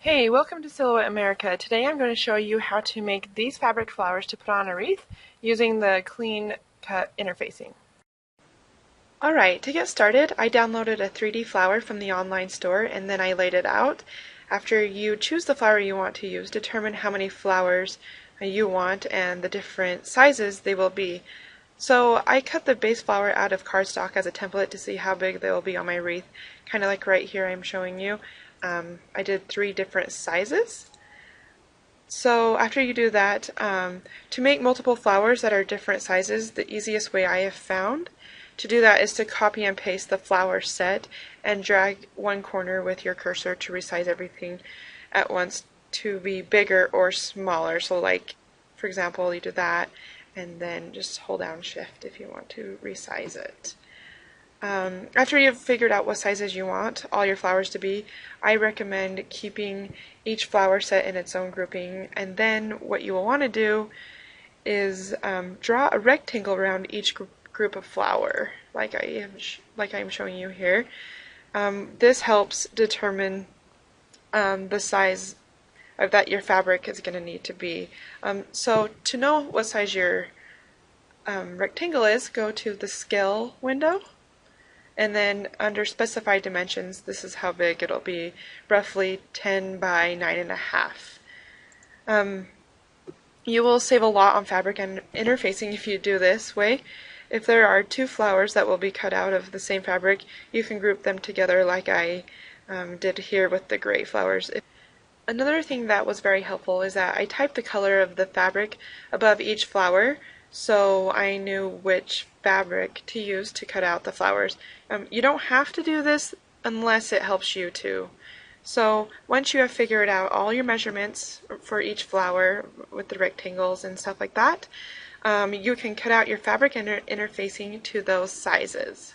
Hey, welcome to Silhouette America. Today I'm going to show you how to make these fabric flowers to put on a wreath using the clean cut interfacing. Alright, to get started, I downloaded a 3D flower from the online store and then I laid it out. After you choose the flower you want to use, determine how many flowers you want and the different sizes they will be. So I cut the base flower out of cardstock as a template to see how big they will be on my wreath, kind of like right here I'm showing you. I did 3 different sizes. So after you do that, to make multiple flowers that are different sizes, the easiest way I have found to do that is to copy and paste the flower set and drag one corner with your cursor to resize everything at once to be bigger or smaller. So like, for example, you do that and then just hold down shift if you want to resize it. After you've figured out what sizes you want all your flowers to be, I recommend keeping each flower set in its own grouping, and then what you will want to do is draw a rectangle around each group of flower, like I'm showing you here. This helps determine the size that your fabric is going to need to be. So to know what size your rectangle is, go to the scale window. And then under specified dimensions, this is how big it'll be, roughly 10 by 9.5. You will save a lot on fabric and interfacing if you do this way. If there are 2 flowers that will be cut out of the same fabric, you can group them together like I did here with the gray flowers. Another thing that was very helpful is that I typed the color of the fabric above each flower, so I knew which fabric to use to cut out the flowers. You don't have to do this unless it helps you to. So once you have figured out all your measurements for each flower with the rectangles and stuff like that, you can cut out your fabric and interfacing to those sizes.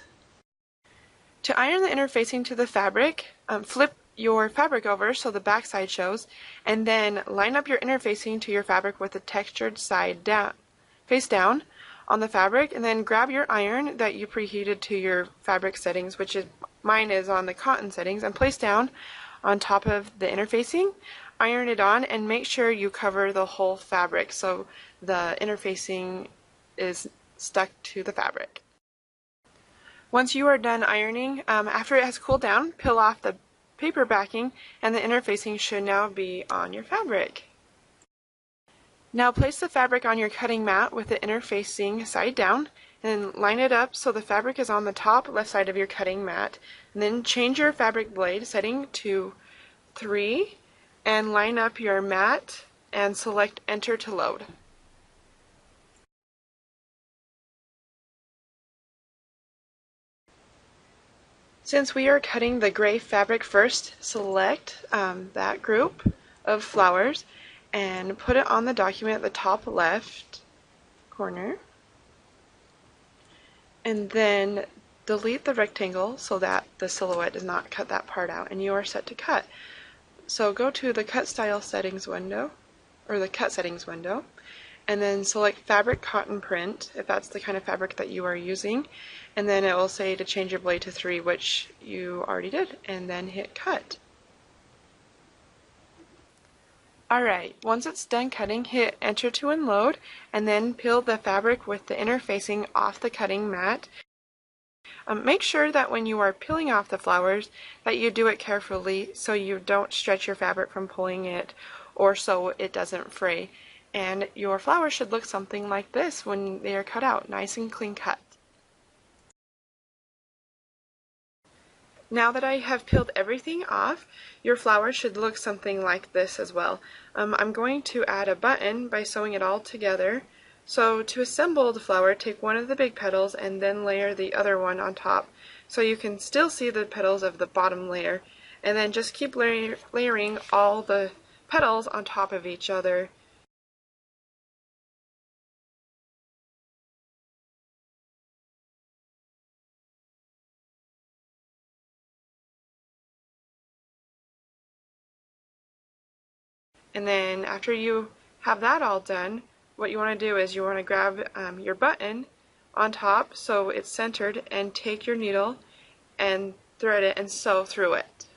To iron the interfacing to the fabric, flip your fabric over so the back side shows, and then line up your interfacing to your fabric with the textured side down, face down on the fabric, and then grab your iron that you preheated to your fabric settings, which is mine is on the cotton settings, and place down on top of the interfacing. Iron it on and make sure you cover the whole fabric so the interfacing is stuck to the fabric. Once you are done ironing, after it has cooled down, peel off the paper backing and the interfacing should now be on your fabric. Now place the fabric on your cutting mat with the interfacing side down and line it up so the fabric is on the top left side of your cutting mat. And then change your fabric blade setting to 3 and line up your mat and select enter to load. Since we are cutting the gray fabric first, select that group of flowers and put it on the document at the top left corner, and then delete the rectangle so that the silhouette does not cut that part out, and you are set to cut. So go to the cut style settings window, or the cut settings window, and then select fabric cotton print if that's the kind of fabric that you are using, and then it will say to change your blade to 3, which you already did, and then hit cut. Alright, once it's done cutting, hit enter to unload, and then peel the fabric with the interfacing off the cutting mat. Make sure that when you are peeling off the flowers that you do it carefully so you don't stretch your fabric from pulling it or so it doesn't fray. And your flowers should look something like this when they are cut out, nice and clean cut. Now that I have peeled everything off, your flower should look something like this as well. I'm going to add a button by sewing it all together. So to assemble the flower, take one of the big petals and then layer the other one on top so you can still see the petals of the bottom layer, and then just keep layering all the petals on top of each other. And then after you have that all done, what you want to do is you want to grab your button on top so it's centered and take your needle and thread it and sew through it.